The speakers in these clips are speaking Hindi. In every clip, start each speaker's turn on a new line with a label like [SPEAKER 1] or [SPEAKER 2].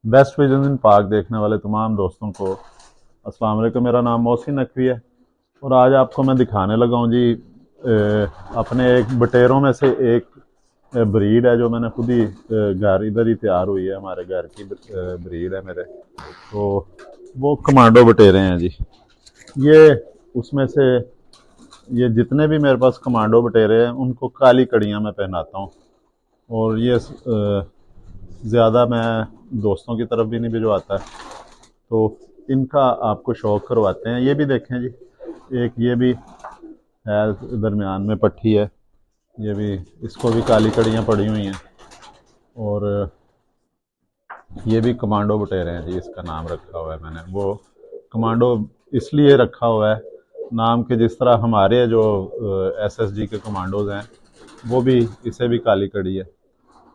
[SPEAKER 1] बेस्ट विजन इन पाक देखने वाले तमाम दोस्तों को अस्सलाम वालेकुम। मेरा नाम मोहसिन नकवी है और आज आपको मैं दिखाने लगा हूँ जी अपने एक बटेरों में से एक ब्रीड है जो मैंने खुद ही घर इधर ही तैयार हुई है, हमारे घर की ब्रीड है मेरे। तो वो कमांडो बटेरे हैं जी। ये उसमें से ये जितने भी मेरे पास कमांडो बटेरे हैं उनको काली कड़ियाँ मैं पहनाता हूँ। और ये ज़्यादा मैं दोस्तों की तरफ भी नहीं भिजवाता, तो इनका आपको शौक करवाते हैं। ये भी देखें जी, एक ये भी है, दरमियान में पट्टी है, ये भी, इसको भी काली कड़ियाँ पड़ी हुई हैं। और ये भी कमांडो बटेरे हैं जी, इसका नाम रखा हुआ है मैंने। वो कमांडो इसलिए रखा हुआ है नाम के, जिस तरह हमारे जो एसएसजी के कमांडोज हैं वो भी, इसे भी काली कड़ी है,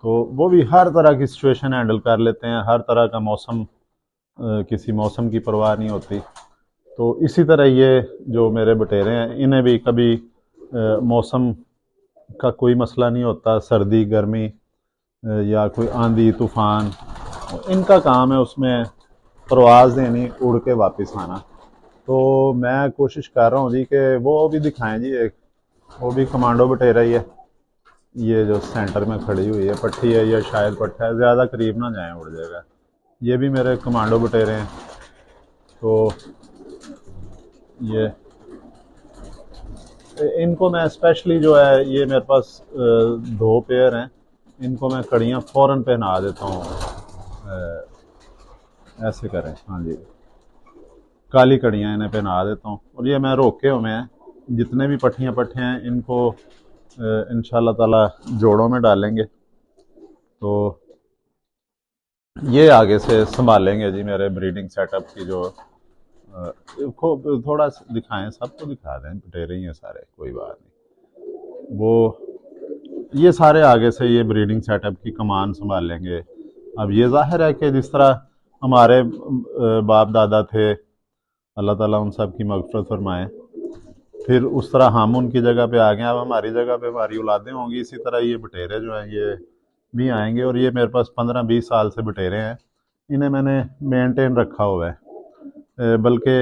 [SPEAKER 1] तो वो भी हर तरह की सिचुएशन हैंडल कर लेते हैं, हर तरह का मौसम, किसी मौसम की परवाह नहीं होती। तो इसी तरह ये जो मेरे बटेरे हैं इन्हें भी कभी मौसम का कोई मसला नहीं होता, सर्दी गर्मी या कोई आंधी तूफान, इनका काम है उसमें परवाज़ देनी, उड़ के वापस आना। तो मैं कोशिश कर रहा हूँ जी कि वो भी दिखाएं जी। एक वो भी कमांडो बटेरा ही है, ये जो सेंटर में खड़ी हुई है पट्टी है, ये शायद पट्टा है, ज़्यादा करीब ना जाए उड़ जाएगा। ये भी मेरे कमांडो बटेरे हैं। तो ये इनको मैं स्पेशली जो है, ये मेरे पास दो पेयर हैं, इनको मैं कड़ियाँ फ़ौरन पहना देता हूँ। ऐसे करें, हाँ जी, काली कड़ियाँ इन्हें पहना देता हूँ। और ये मैं रोके हुए हैं, जितने भी पट्टियाँ पट्टे हैं इनको इंशाल्लाह ताला जोड़ों में डालेंगे, तो ये आगे से संभालेंगे जी मेरे ब्रीडिंग सेटअप की जो खूब। थोड़ा दिखाएं, सबको दिखा दें, बटेरे ही हैं सारे, कोई बात नहीं। वो ये सारे आगे से ये ब्रीडिंग सेटअप की कमान संभाल लेंगे। अब ये जाहिर है कि जिस तरह हमारे बाप दादा थे, अल्लाह ताला उन सब की मग़फ़िरत फरमाए, फिर उस तरह हम उनकी जगह पे आ गए, अब हमारी जगह पे हमारी औलादें होंगी, इसी तरह ये बटेरे जो हैं ये भी आएंगे। और ये मेरे पास 15-20 साल से बटेरे हैं, इन्हें मैंने मेंटेन रखा हुआ है, बल्कि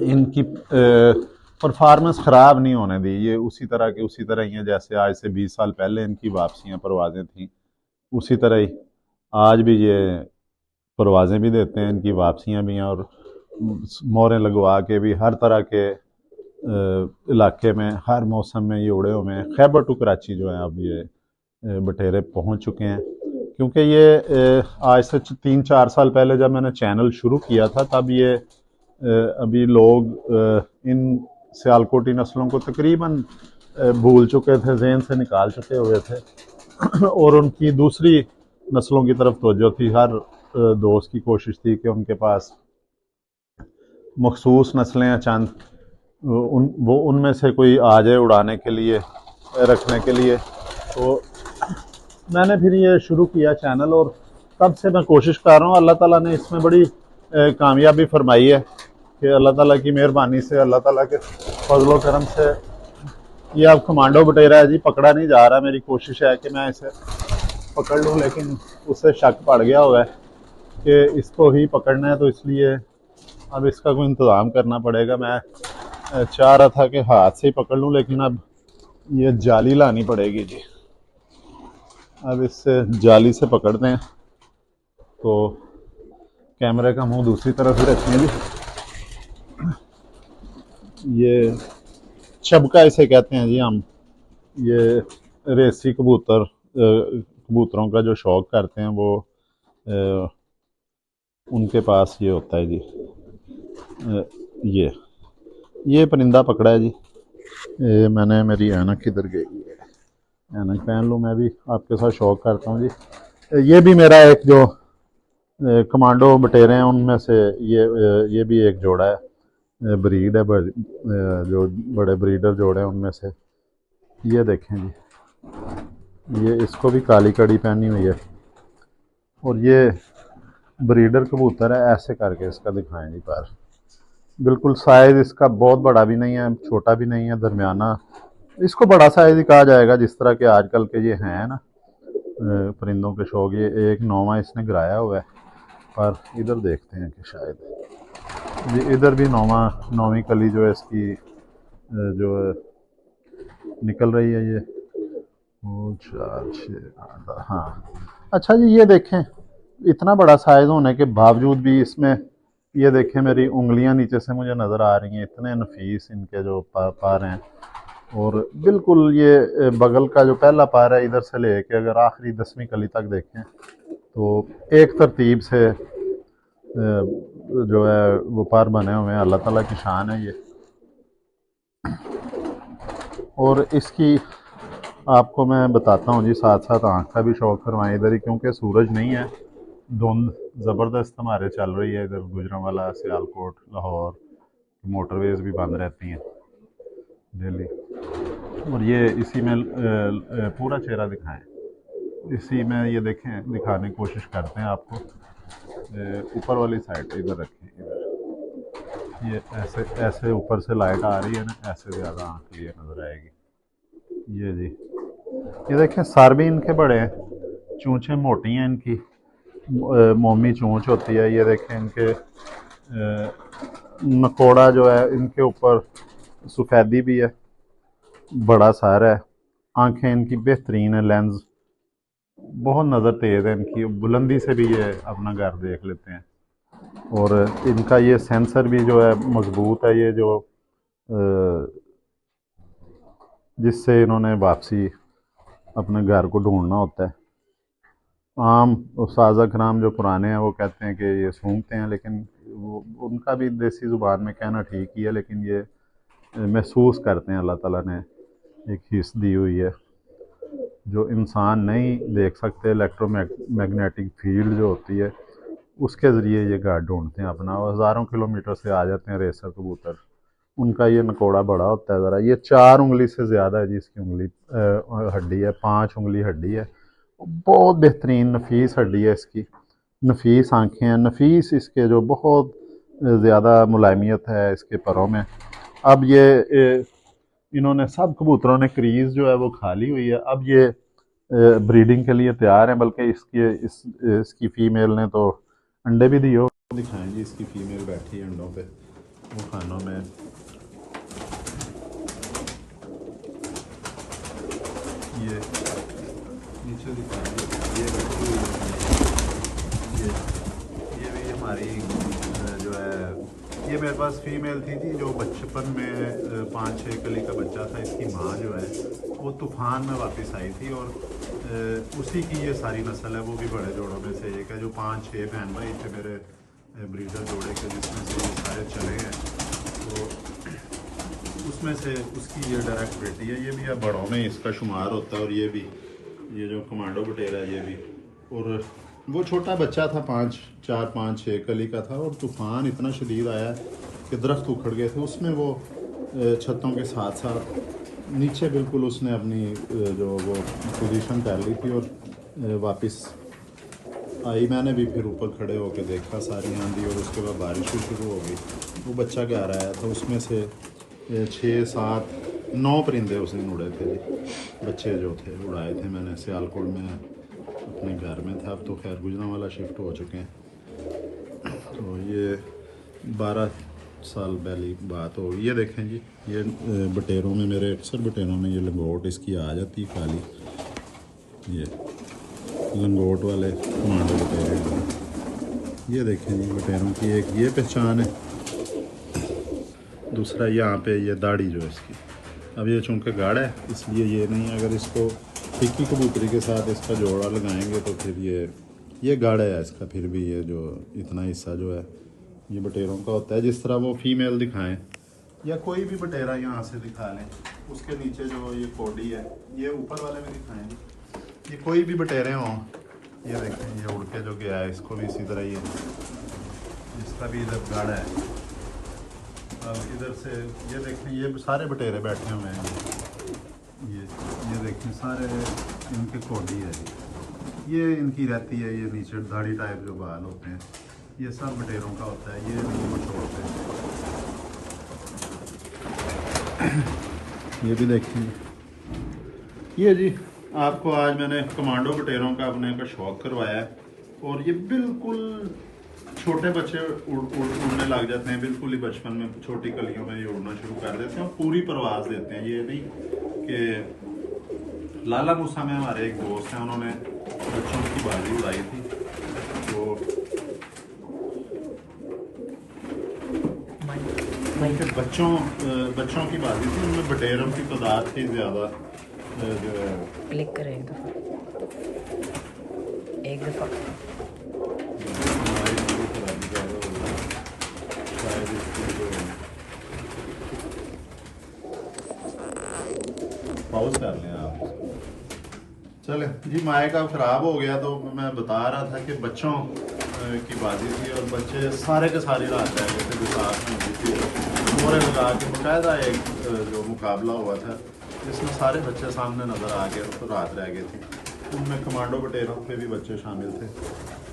[SPEAKER 1] इनकी परफॉर्मेंस ख़राब नहीं होने दी। ये उसी तरह के उसी तरह ही हैं जैसे आज से 20 साल पहले इनकी वापसियाँ परवाज़ें थीं, उसी तरह ही आज भी ये परवाज़ें भी देते हैं, इनकी वापसियाँ भी हैं। और मोहरें लगवा के भी हर तरह के इलाके में, हर मौसम में ये उड़े हुए हैं। खैबर टू कराची जो है अब ये बटेरे पहुंच चुके हैं, क्योंकि ये आज से 3-4 साल पहले जब मैंने चैनल शुरू किया था तब ये अभी लोग इन सियालकोटी नस्लों को तकरीबन भूल चुके थे, जहन से निकाल चुके हुए थे और उनकी दूसरी नस्लों की तरफ तवज्जो थी। हर दोस्त की कोशिश थी कि उनके पास मखसूस नस्लें हैं चंद, वो उनमें से कोई आ जाए उड़ाने के लिए, रखने के लिए। तो मैंने फिर ये शुरू किया चैनल, और तब से मैं कोशिश कर रहा हूँ। अल्लाह ताला ने इसमें बड़ी कामयाबी फरमाई है कि अल्लाह ताला की मेहरबानी से, अल्लाह ताला के फजलो करम से ये अब कमांडो बटेरा है जी, पकड़ा नहीं जा रहा। मेरी कोशिश है कि मैं इसे पकड़ लूँ, लेकिन उससे शक पड़ गया हुआ है कि इसको ही पकड़ना है, तो इसलिए अब इसका कोई इंतज़ाम करना पड़ेगा। मैं चाह रहा था कि हाथ से ही पकड़ लूँ, लेकिन अब ये जाली लानी पड़ेगी जी। अब इससे जाली से पकड़ते हैं, तो कैमरे का मुंह दूसरी तरफ ही रखें जी। ये चबका इसे कहते हैं जी हम। ये रेसी कबूतर, कबूतरों का जो शौक करते हैं वो उनके पास ये होता है जी। ये परिंदा पकड़ा है जी। मैंने, मेरी ऐनक किधर गई है, ऐनक पहन लूँ, मैं भी आपके साथ शौक करता हूँ जी। ये भी मेरा एक जो कमांडो बटेरे हैं उनमें से ये भी एक जोड़ा है, ब्रीड है, जो बड़े ब्रीडर जोड़े हैं उनमें से। ये देखें जी, ये इसको भी काली कड़ी पहनी हुई है। और ये ब्रीडर कबूतर है, ऐसे करके इसका दिखाएं जी पर। बिल्कुल साइज़ इसका बहुत बड़ा भी नहीं है, छोटा भी नहीं है, दरमियाना। इसको बड़ा साइज़ ही कहा जाएगा जिस तरह के आजकल के ये हैं ना, परिंदों के शौक। ये एक नौवा इसने गिराया हुआ है, पर इधर देखते हैं कि शायद ये इधर भी नौवीं कली जो है इसकी जो है निकल रही है। ये वो 4 6 8 हाँ। अच्छा जी, ये देखें, इतना बड़ा साइज़ होने के बावजूद भी इसमें, ये देखें मेरी उंगलियां नीचे से मुझे नज़र आ रही हैं, इतने नफीस इनके जो पार हैं। और बिल्कुल ये बगल का जो पहला पार है, इधर से लेके अगर आखिरी 10वीं कली तक देखें तो एक तरतीब से जो है वो पार बने हुए हैं। अल्लाह ताला की शान है ये। और इसकी आपको मैं बताता हूँ जी, साथ साथ आँख का भी शौक़ करवाएं इधर ही, क्योंकि सूरज नहीं है, धुंध ज़बरदस्त हमारे चल रही है इधर गुजरांवाला, सियालकोट, लाहौर, मोटरवेज़ भी बंद रहती हैं डेली। और ये इसी में पूरा चेहरा दिखाएं, इसी में ये देखें, दिखाने की कोशिश करते हैं आपको। ऊपर वाली साइड इधर रखें, इधर ये ऐसे ऐसे ऊपर से लाइट आ रही है ना, ऐसे ज़्यादा आँख क्लियर नज़र आएगी। ये जी, ये देखें, सर भी इनके बड़े हैं, चूँचें मोटी हैं इनकी, मोमी चोंच होती है। ये देखें इनके नकोड़ा जो है, इनके ऊपर सफ़ेदी भी है, बड़ा सर है, आंखें इनकी बेहतरीन है, लेंस बहुत नज़र तेज़ है इनकी, बुलंदी से भी ये अपना घर देख लेते हैं। और इनका ये सेंसर भी जो है मजबूत है, ये जो जिससे इन्होंने वापसी अपने घर को ढूंढना होता है। आम उस्ताज़ कराम जो पुराने हैं वो कहते हैं कि ये सूंघते हैं, लेकिन वो उनका भी देसी ज़ुबान में कहना ठीक ही है, लेकिन ये महसूस करते हैं। अल्लाह ताला ने एक हिस्स दी हुई है जो इंसान नहीं देख सकते, इलेक्ट्रोमैग्नेटिक फील्ड जो होती है उसके ज़रिए ये घर ढूंढते हैं अपना। और हज़ारों किलोमीटर से आ जाते हैं रेसर कबूतर। उनका ये नकोड़ा बड़ा होता है ज़रा, ये 4 उंगली से ज़्यादा है जी इसकी उंगली, हड्डी है, 5 उंगली हड्डी है, बहुत बेहतरीन नफीस हड्डी है इसकी, नफीस आंखें हैं, नफीस इसके जो बहुत ज़्यादा मुलायमियत है इसके परों में। अब ये इन्होंने सब कबूतरों ने क्रीज़ जो है वो खाली हुई है, अब ये ब्रीडिंग के लिए तैयार हैं। बल्कि इसकी फ़ीमेल ने तो अंडे भी दिए हो, दिखाएं जी, इसकी फ़ीमेल बैठी है अंडों पे, वो खानों में। ये नीचे दिखाएंगे, ये बैठी हुई है, ये भी हमारी जो है, ये मेरे पास फीमेल थी जो बचपन में 5-6 कली का बच्चा था। इसकी माँ जो है वो तूफ़ान में वापस आई थी, और उसी की ये सारी नस्ल है। वो भी बड़े जोड़ों में से एक है, जो 5-6 बहन भाई थे मेरे ब्रीडर जोड़े के, जिसमें से ये सारे चले हैं, तो उसमें से उसकी ये डायरेक्ट बेटी है। ये भी अब बड़ों में इसका शुमार होता है। और ये भी, ये जो कमांडो बटेरा है ये भी, और वो छोटा बच्चा था 4-5-6 कली का था, और तूफ़ान इतना शदीद आया कि दरख्त उखड़ गए थे उसमें। वो छतों के साथ साथ नीचे बिल्कुल उसने अपनी जो वो पोजीशन कर ली थी, और वापस आई। मैंने भी फिर ऊपर खड़े होकर देखा, सारी आंधी, और उसके बाद बारिश भी शुरू हो गई। वो बच्चा क्या रहा था, उसमें से 6-7-9 परिंदे उस दिन उड़े थे जी, बच्चे जो थे उड़ाए थे मैंने सियालकोट में, अपने घर में था। अब तो खैर गुजरांवाला शिफ्ट हो चुके हैं। तो ये 12 साल पहली बात हो। ये देखें जी, ये बटेरों में, मेरे अक्सर बटेरों में ये लंगोट इसकी आ जाती काली, ये लंगोट वाले कमांडो बटेरे हैं। ये देखें जी बटेरों की एक ये पहचान है। दूसरा यहाँ पे ये दाढ़ी जो है इसकी, अब ये चूँकि गाढ़ा है इसलिए ये नहीं है। अगर इसको टिक्की कबूतरी के साथ इसका जोड़ा लगाएंगे तो फिर ये गाढ़ा है इसका, फिर भी ये जो इतना हिस्सा जो है ये बटेरों का होता है। जिस तरह वो फीमेल दिखाएं या कोई भी बटेरा यहाँ से दिखा लें, उसके नीचे जो ये कोडी है, ये ऊपर वाले में दिखाएं, ये कोई भी बटेरे हों, ये देखें ये उड़ के जो गया है, इसको भी इसी तरह ये, इसका भी इधर गाढ़ा है। अब इधर से ये देखें, ये सारे बटेरे बैठे हुए हैं, ये देखें सारे इनके कोडी है, ये इनकी रहती है। ये नीचे दाढ़ी टाइप जो बाल होते हैं ये सब बटेरों का होता है, ये नहीं वो छोड़ते हैं। ये भी देखें, ये जी आपको आज मैंने कमांडो बटेरों का अपने का शौक करवाया है। और ये बिल्कुल छोटे बच्चे उड़ने लग जाते हैं, बिल्कुल ही बचपन में छोटी कलियों में ये उड़ना शुरू कर देते हैं और पूरी परवाज देते हैं। ये नहीं कि लाला मूसा में हमारे एक दोस्त हैं, उन्होंने बच्चों की बाजी उड़ाई थी। तो बच्चों की बाजी थी, उनमें बटेरों की तादाद थी ज़्यादा। जो है
[SPEAKER 2] क्लिक करें एक दफ़ा
[SPEAKER 1] पॉज कर लें आप। चले जी, माइक अब ख़राब हो गया तो मैं बता रहा था कि बच्चों की बाजी थी और बच्चे सारे के सारे रात रह गए थे, विसाख में हुई थी। मोरे लगा के बाकायदा एक जो मुकाबला हुआ था जिसमें सारे बच्चे सामने नज़र आ गए तो रात रह गई थी। उनमें कमांडो बटेरों पे भी बच्चे शामिल थे।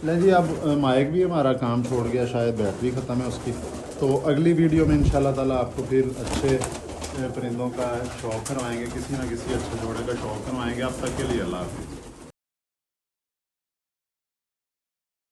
[SPEAKER 1] ले जी, अब माइक भी हमारा काम छोड़ गया, शायद बैटरी ख़त्म है उसकी। तो अगली वीडियो में इंशाल्लाह ताला आपको फिर अच्छे परिंदों का शौक़ करवाएंगे, किसी ना किसी अच्छे जोड़े का शौक़ करवाएंगे। अब तक के लिए अल्लाह हाफ़िज़।